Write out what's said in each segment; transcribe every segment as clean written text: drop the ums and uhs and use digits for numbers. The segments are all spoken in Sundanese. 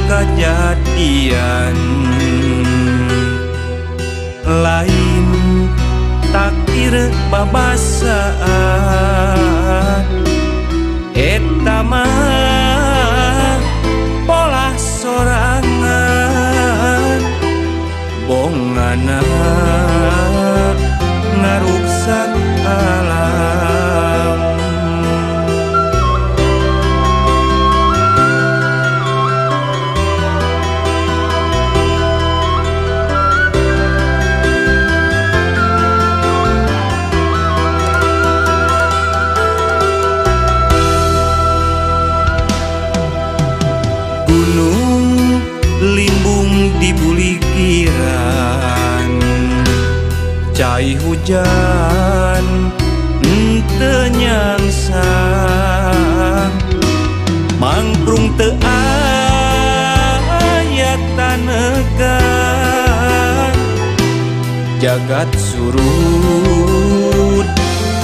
kajadian lain takdir babasaan eta mah pola sorangan bongana ngaruksak alam. Gunung limbung di bulikiran cai hujan teu nyangsa mangprung teu aya tanegan jagat surut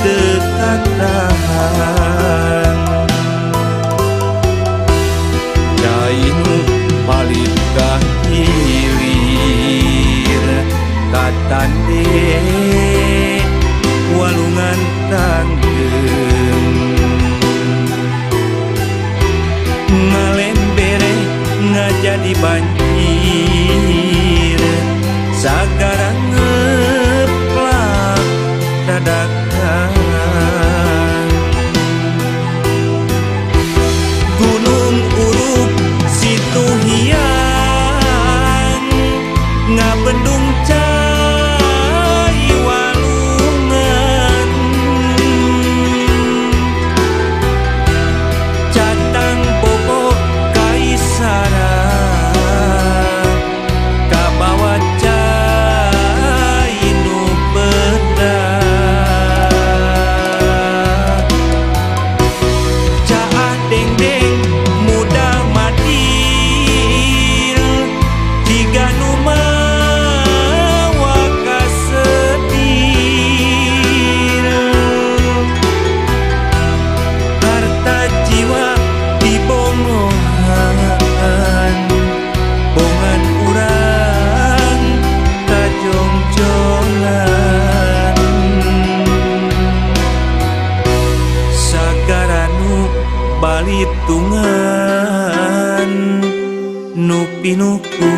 teu katahan Dainu palit kahilir katande walungan tanggeng ngalembere ngajadi banjir sagara ngeplak dadakan gunung uruk situ hiang ngabendung cai walungan catang bobo kaisara kabawa cai nu bedah caah deng-deng muda madil tiga nu mawa kasedir harta jiwa dibongohan bongan urang kajongjongan sagara nu balitungan nu pinuku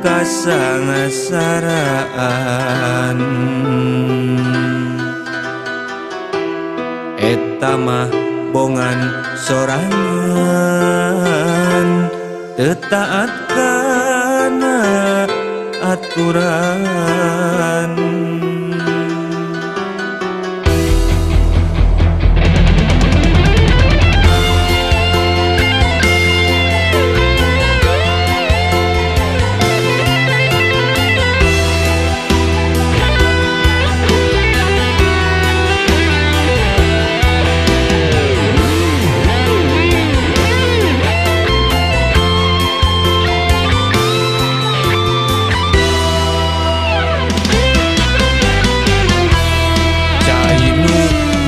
kasangasaraan eta mah bongan sorangan teu taat kana aturan.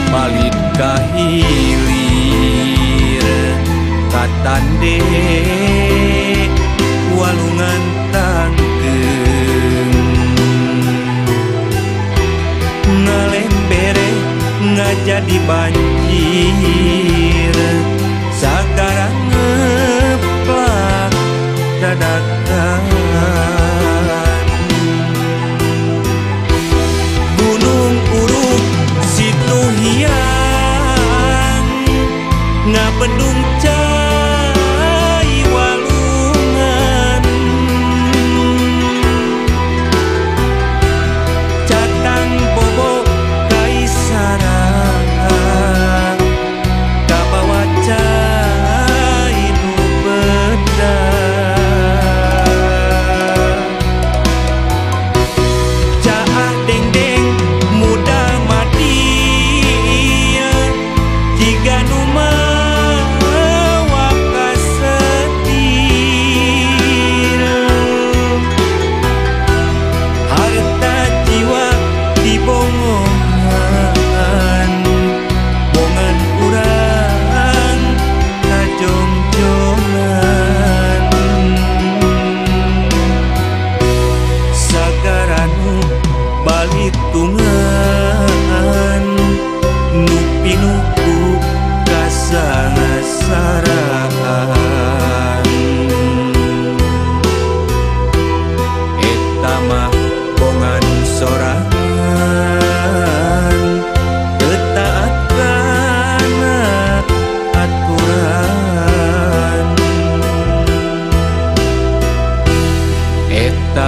Balik kahilir katande walungan tanggeng ngalembere ngajadi banjir sagara ngeplak dadakan gunung uruk situ hiang ngabendung cai walungan catang bobo kaisara kabawa cai nu bedah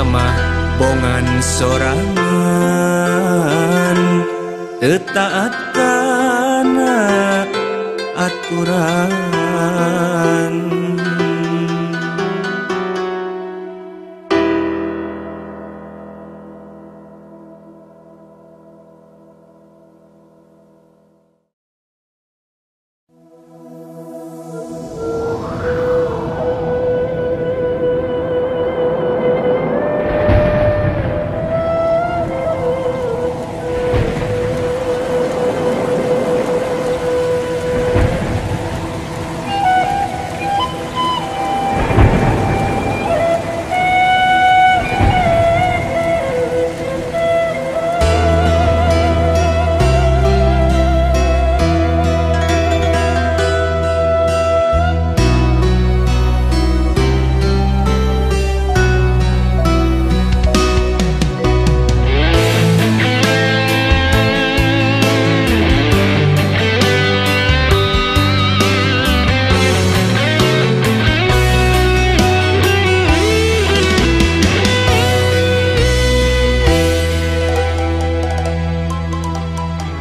mah bongan sorangan teu taat kana aturan.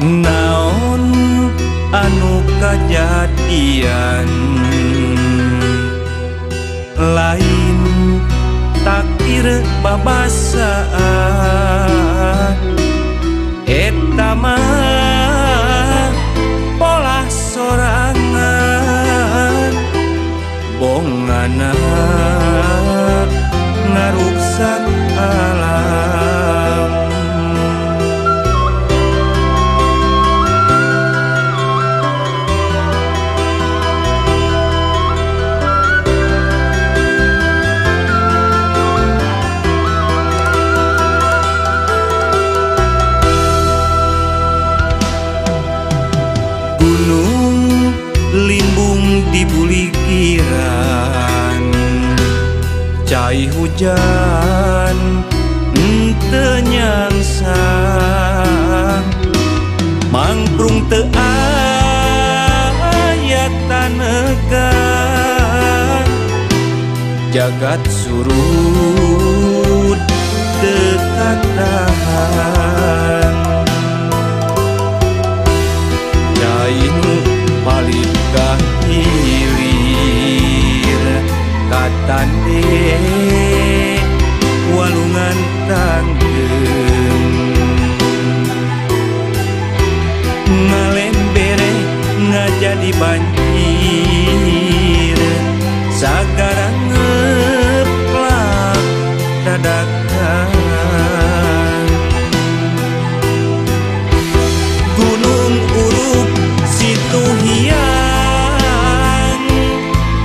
Naon anu kajadian lain takdir babasaan eta mah pola sorangan bongana ngaruksak alam. Gunung limbung di bulikiran cai hujan teu nyangsang mangprung teu aya tanegan jagat surut teu katahan Jainu balik kahilir katande walungan tanggeum ngalembere ngajadi banjir sagara ngeplak dadakan gunung uruk situ hiang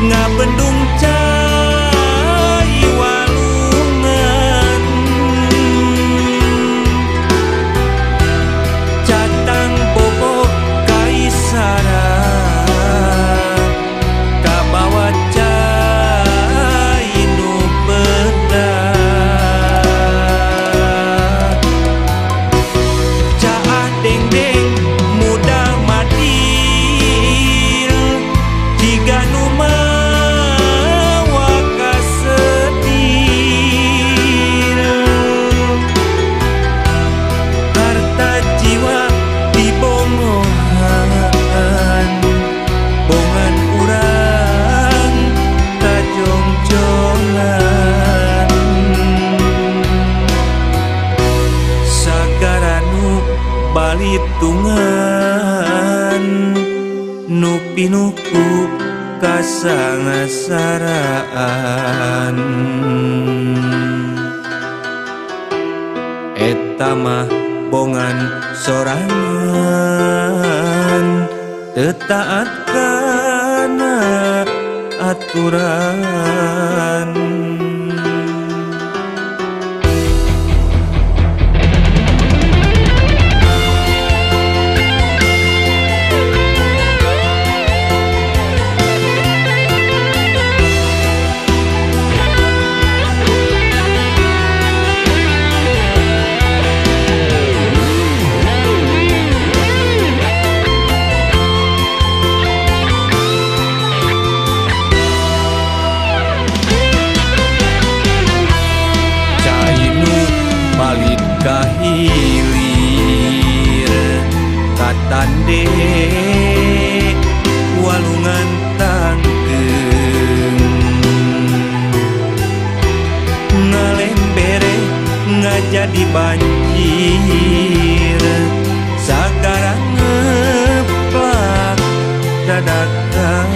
ngabendung cai walungan catang bobo kaisara kabawa cai nu bedah caah deng-deng muda madil jiga nu mawa kasedir harta jiwa dibongohan bongan urang kajongjongan sagara nu balitungan nu pinuku kasangasaraan eta mah bongan sorangan teu taat kana aturan. gede walungan tangkeung ngalembere ngajadi banjir sekarang ngeplak dadakan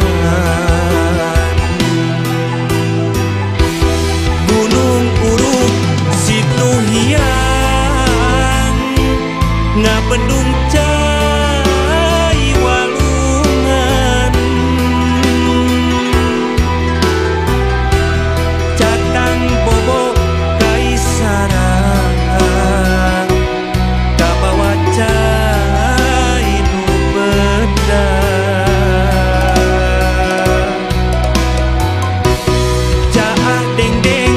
gunung uruk situ hiang ngabendung cai walungan catang bobo kaisara kabawa cai nu bedah caah deng-deng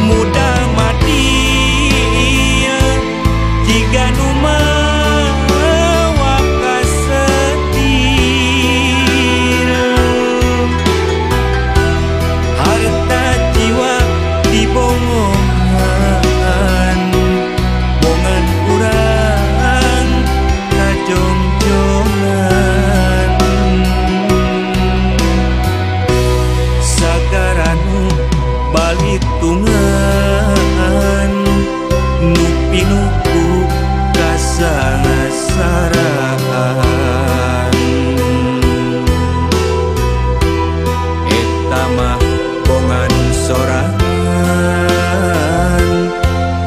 muda mati jiga nu mawa kasetir harta jiwa dibongohan bongan urang kajongjongan sagaranu balitungan nu pinuku kasangasaraan eta mah bongan sorangan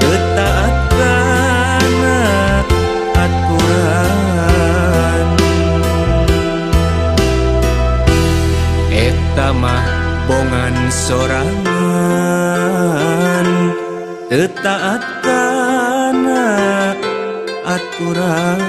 teu taat kana aturan eta mah bongan sorangan teu taat kana aturan